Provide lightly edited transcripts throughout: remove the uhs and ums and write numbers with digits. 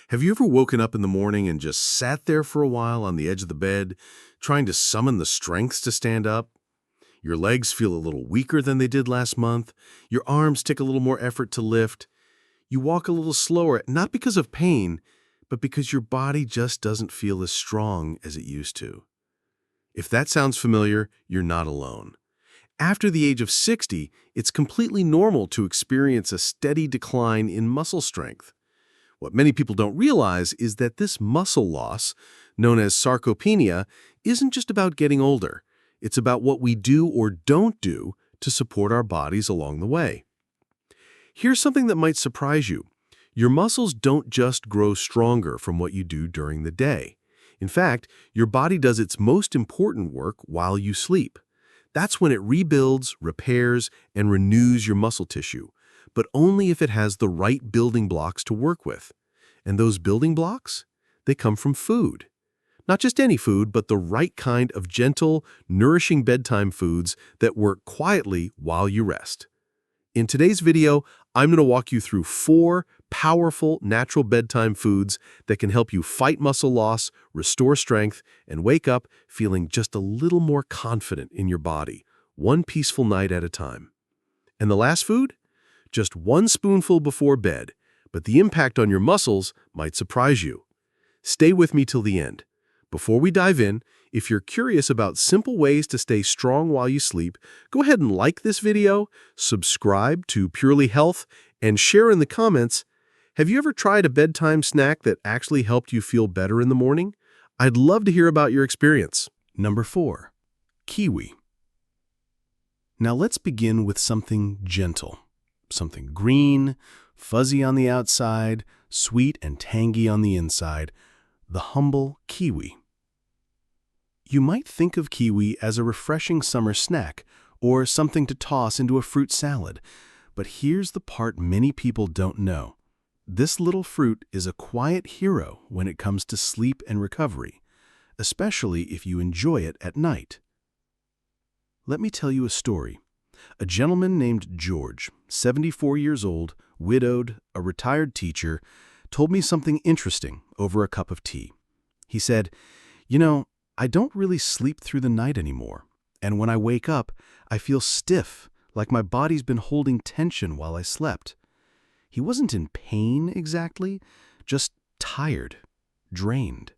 Have you ever woken up in the morning and just sat there for a while on the edge of the bed, trying to summon the strength to stand up? Your legs feel a little weaker than they did last month. Your arms take a little more effort to lift. You walk a little slower, not because of pain, but because your body just doesn't feel as strong as it used to. If that sounds familiar, you're not alone. After the age of 60, it's completely normal to experience a steady decline in muscle strength. What many people don't realize is that this muscle loss, known as sarcopenia, isn't just about getting older. It's about what we do or don't do to support our bodies along the way. Here's something that might surprise you. Your muscles don't just grow stronger from what you do during the day. In fact, your body does its most important work while you sleep. That's when it rebuilds, repairs, and renews your muscle tissue, but only if it has the right building blocks to work with. And those building blocks? They come from food. Not just any food, but the right kind of gentle, nourishing bedtime foods that work quietly while you rest. In today's video, I'm going to walk you through 4 powerful natural bedtime foods that can help you fight muscle loss, restore strength, and wake up feeling just a little more confident in your body, one peaceful night at a time. And the last food? Just 1 spoonful before bed, but the impact on your muscles might surprise you. Stay with me till the end. Before we dive in, if you're curious about simple ways to stay strong while you sleep, go ahead and like this video, subscribe to Purely Health, and share in the comments. Have you ever tried a bedtime snack that actually helped you feel better in the morning? I'd love to hear about your experience. Number 4. Kiwi. Now let's begin with something gentle. Something green, fuzzy on the outside, sweet and tangy on the inside. The humble kiwi. You might think of kiwi as a refreshing summer snack or something to toss into a fruit salad, but here's the part many people don't know. This little fruit is a quiet hero when it comes to sleep and recovery, especially if you enjoy it at night. Let me tell you a story. A gentleman named George, 74 years old, widowed, a retired teacher, told me something interesting over a cup of tea. He said, I don't really sleep through the night anymore, and when I wake up, I feel stiff, like my body's been holding tension while I slept. He wasn't in pain exactly, just tired, drained.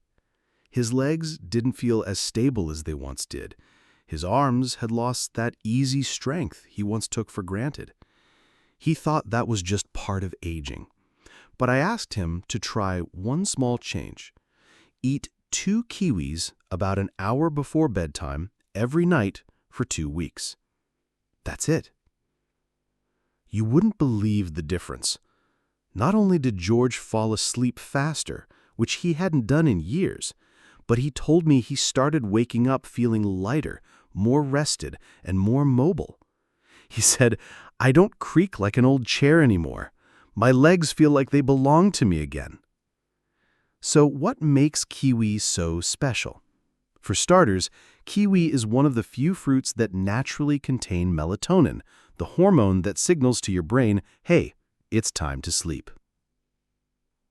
His legs didn't feel as stable as they once did. His arms had lost that easy strength he once took for granted. He thought that was just part of aging. But I asked him to try one small change. Eat 2 kiwis about an hour before bedtime every night for 2 weeks. That's it. You wouldn't believe the difference. Not only did George fall asleep faster, which he hadn't done in years, but he told me he started waking up feeling lighter, more rested, and more mobile. He said, I don't creak like an old chair anymore. My legs feel like they belong to me again. So what makes kiwi so special? For starters, kiwi is one of the few fruits that naturally contain melatonin, the hormone that signals to your brain, hey, it's time to sleep.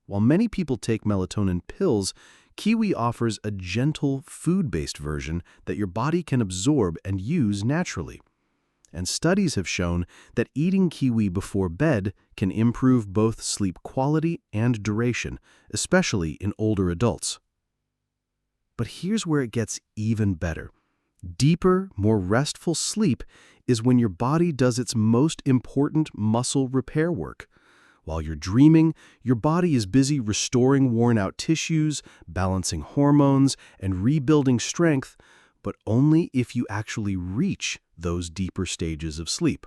While many people take melatonin pills, kiwi offers a gentle, food-based version that your body can absorb and use naturally. And studies have shown that eating kiwi before bed can improve both sleep quality and duration, especially in older adults. But here's where it gets even better. Deeper, more restful sleep is when your body does its most important muscle repair work. While you're dreaming, your body is busy restoring worn-out tissues, balancing hormones, and rebuilding strength, but only if you actually reach those deeper stages of sleep.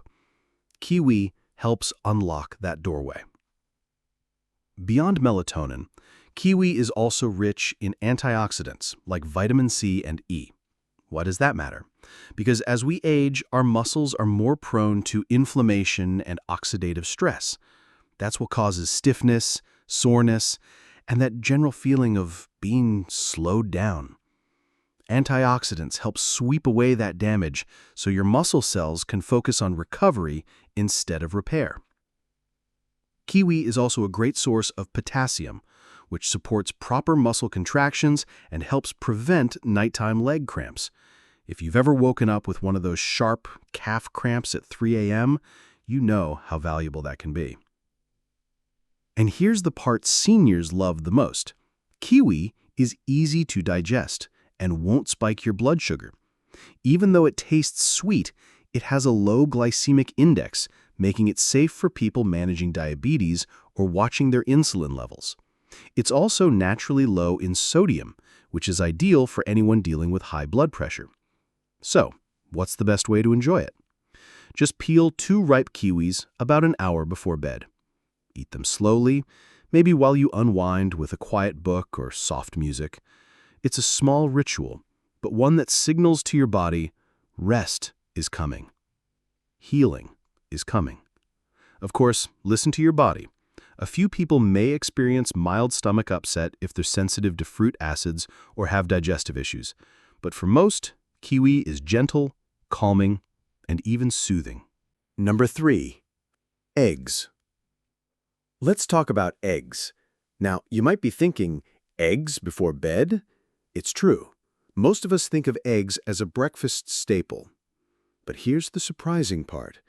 Kiwi helps unlock that doorway. Beyond melatonin, kiwi is also rich in antioxidants like vitamin C and E. Why does that matter? Because as we age, our muscles are more prone to inflammation and oxidative stress. That's what causes stiffness, soreness, and that general feeling of being slowed down. Antioxidants help sweep away that damage so your muscle cells can focus on recovery instead of repair. Kiwi is also a great source of potassium, which supports proper muscle contractions and helps prevent nighttime leg cramps. If you've ever woken up with one of those sharp calf cramps at 3 a.m., you know how valuable that can be. And here's the part seniors love the most. Kiwi is easy to digest and won't spike your blood sugar. Even though it tastes sweet, it has a low glycemic index, making it safe for people managing diabetes or watching their insulin levels. It's also naturally low in sodium, which is ideal for anyone dealing with high blood pressure. So, what's the best way to enjoy it? Just peel 2 ripe kiwis about an hour before bed. Eat them slowly, maybe while you unwind with a quiet book or soft music. It's a small ritual, but one that signals to your body, rest is coming. Healing is coming. Of course, listen to your body. A few people may experience mild stomach upset if they're sensitive to fruit acids or have digestive issues, but for most, kiwi is gentle, calming, and even soothing. Number 3. Eggs. Let's talk about eggs. Now, you might be thinking, eggs before bed? It's true. Most of us think of eggs as a breakfast staple. But here's the surprising part.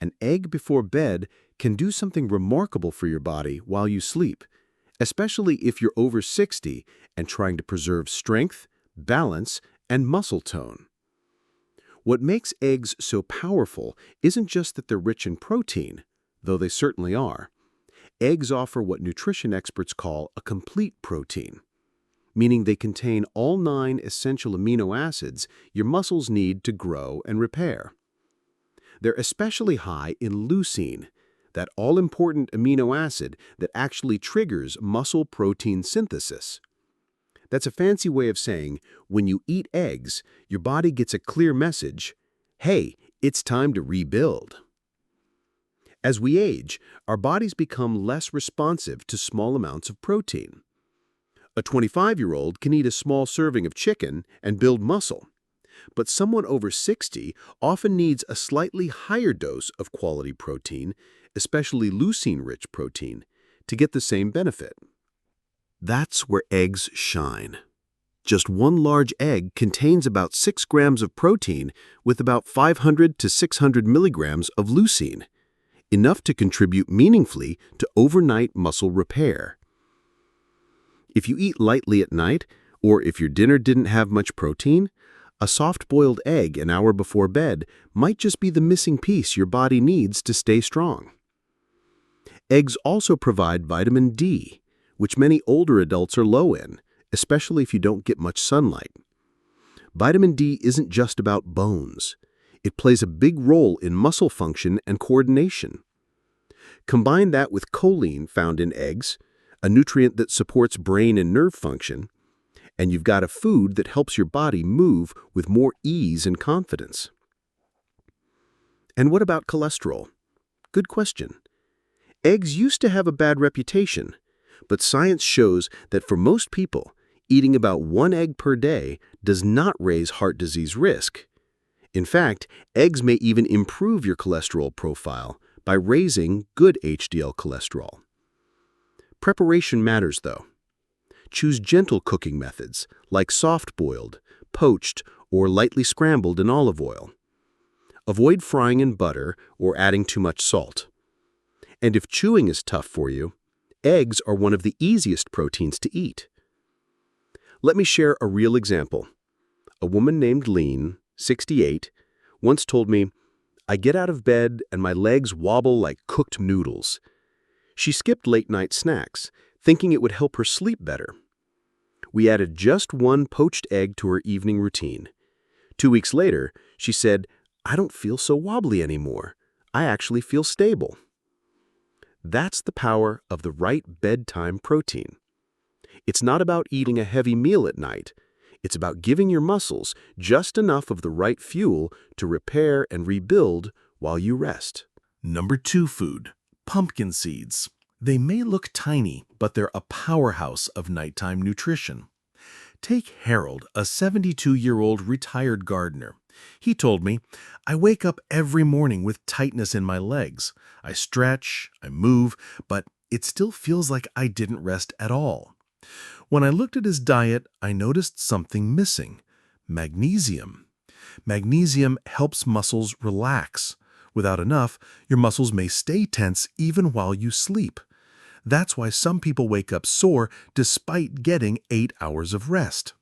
An egg before bed can do something remarkable for your body while you sleep, especially if you're over 60 and trying to preserve strength, balance, and muscle tone. What makes eggs so powerful isn't just that they're rich in protein, though they certainly are. Eggs offer what nutrition experts call a complete protein, meaning they contain all 9 essential amino acids your muscles need to grow and repair. They're especially high in leucine, that all-important amino acid that actually triggers muscle protein synthesis. That's a fancy way of saying, when you eat eggs, your body gets a clear message, hey, it's time to rebuild. As we age, our bodies become less responsive to small amounts of protein. A 25-year-old can eat a small serving of chicken and build muscle, but someone over 60 often needs a slightly higher dose of quality protein, especially leucine-rich protein, to get the same benefit. That's where eggs shine. Just one large egg contains about 6 grams of protein with about 500 to 600 milligrams of leucine, enough to contribute meaningfully to overnight muscle repair. If you eat lightly at night, or if your dinner didn't have much protein, a soft-boiled egg an hour before bed might just be the missing piece your body needs to stay strong. Eggs also provide vitamin D, which many older adults are low in, especially if you don't get much sunlight. Vitamin D isn't just about bones. It plays a big role in muscle function and coordination. Combine that with choline found in eggs, a nutrient that supports brain and nerve function, and you've got a food that helps your body move with more ease and confidence. And what about cholesterol? Good question. Eggs used to have a bad reputation, but science shows that for most people, eating about 1 egg per day does not raise heart disease risk. In fact, eggs may even improve your cholesterol profile by raising good HDL cholesterol. Preparation matters, though. Choose gentle cooking methods, like soft-boiled, poached, or lightly scrambled in olive oil. Avoid frying in butter or adding too much salt. And if chewing is tough for you, eggs are one of the easiest proteins to eat. Let me share a real example. A woman named Lean, 68, once told me, "I get out of bed and my legs wobble like cooked noodles." She skipped late-night snacks, thinking it would help her sleep better. We added just 1 poached egg to her evening routine. 2 weeks later, she said, "I don't feel so wobbly anymore. I actually feel stable." That's the power of the right bedtime protein. It's not about eating a heavy meal at night. It's about giving your muscles just enough of the right fuel to repair and rebuild while you rest. Number 2 food, pumpkin seeds. They may look tiny, but they're a powerhouse of nighttime nutrition. Take Harold, a 72-year-old retired gardener. He told me, "I wake up every morning with tightness in my legs. I stretch, I move, but it still feels like I didn't rest at all. When I looked at his diet, I noticed something missing: magnesium. Magnesium helps muscles relax. Without enough, your muscles may stay tense even while you sleep. That's why some people wake up sore despite getting 8 hours of rest.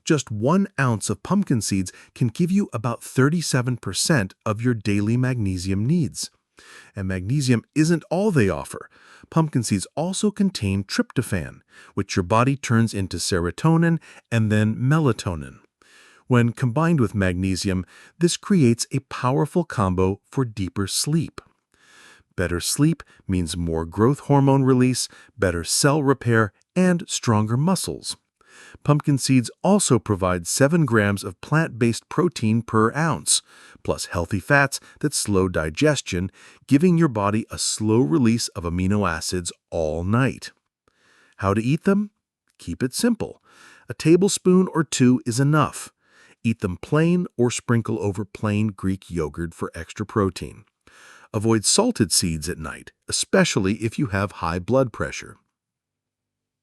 Just 1 ounce of pumpkin seeds can give you about 37% of your daily magnesium needs. And magnesium isn't all they offer. Pumpkin seeds also contain tryptophan, which your body turns into serotonin and then melatonin. When combined with magnesium, this creates a powerful combo for deeper sleep. Better sleep means more growth hormone release, better cell repair, and stronger muscles. Pumpkin seeds also provide 7 grams of plant-based protein per ounce, plus healthy fats that slow digestion, giving your body a slow release of amino acids all night. How to eat them? Keep it simple. A tablespoon or 2 is enough. Eat them plain or sprinkle over plain Greek yogurt for extra protein. Avoid salted seeds at night, especially if you have high blood pressure.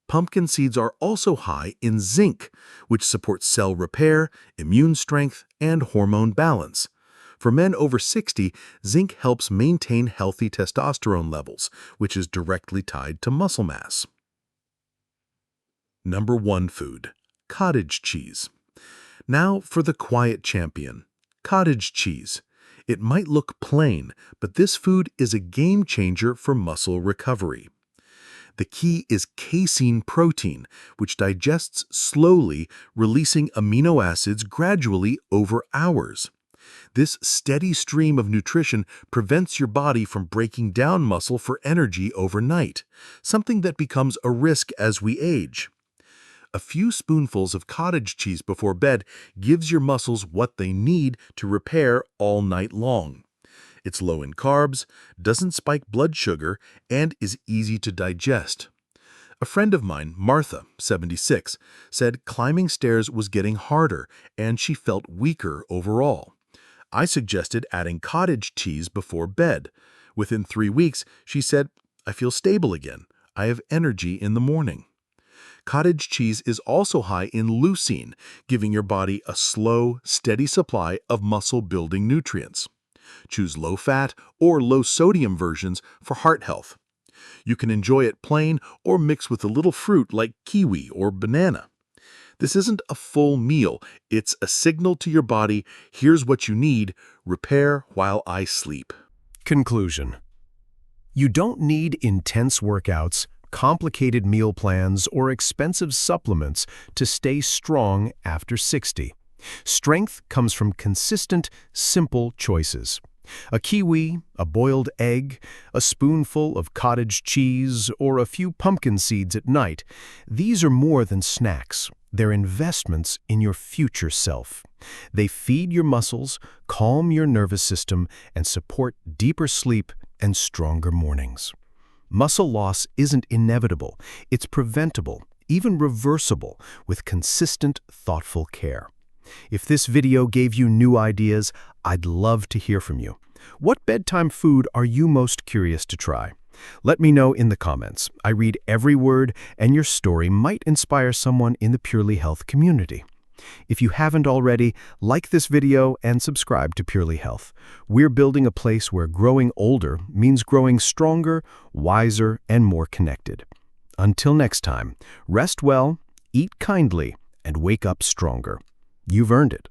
Pumpkin seeds are also high in zinc, which supports cell repair, immune strength, and hormone balance. For men over 60, zinc helps maintain healthy testosterone levels, which is directly tied to muscle mass. Number 1 food: cottage cheese. Now for the quiet champion, cottage cheese. It might look plain, but this food is a game changer for muscle recovery. The key is casein protein, which digests slowly, releasing amino acids gradually over hours. This steady stream of nutrition prevents your body from breaking down muscle for energy overnight, something that becomes a risk as we age. A few spoonfuls of cottage cheese before bed gives your muscles what they need to repair all night long. It's low in carbs, doesn't spike blood sugar, and is easy to digest. A friend of mine, Martha, 76, said climbing stairs was getting harder and she felt weaker overall. I suggested adding cottage cheese before bed. Within 3 weeks, she said, "I feel stable again. I have energy in the morning." Cottage cheese is also high in leucine, giving your body a slow, steady supply of muscle-building nutrients. Choose low-fat or low-sodium versions for heart health. You can enjoy it plain or mix with a little fruit like kiwi or banana. This isn't a full meal. It's a signal to your body: here's what you need, repair while I sleep. Conclusion: you don't need intense workouts, complicated meal plans, or expensive supplements to stay strong after 60. Strength comes from consistent, simple choices. A kiwi, a boiled egg, a spoonful of cottage cheese, or a few pumpkin seeds at night. These are more than snacks. They're investments in your future self. They feed your muscles, calm your nervous system, and support deeper sleep and stronger mornings. Muscle loss isn't inevitable. It's preventable, even reversible, with consistent, thoughtful care. If this video gave you new ideas, I'd love to hear from you. What bedtime food are you most curious to try? Let me know in the comments. I read every word, and your story might inspire someone in the Purely Health community. If you haven't already, like this video and subscribe to Purely Health. We're building a place where growing older means growing stronger, wiser, and more connected. Until next time, rest well, eat kindly, and wake up stronger. You've earned it.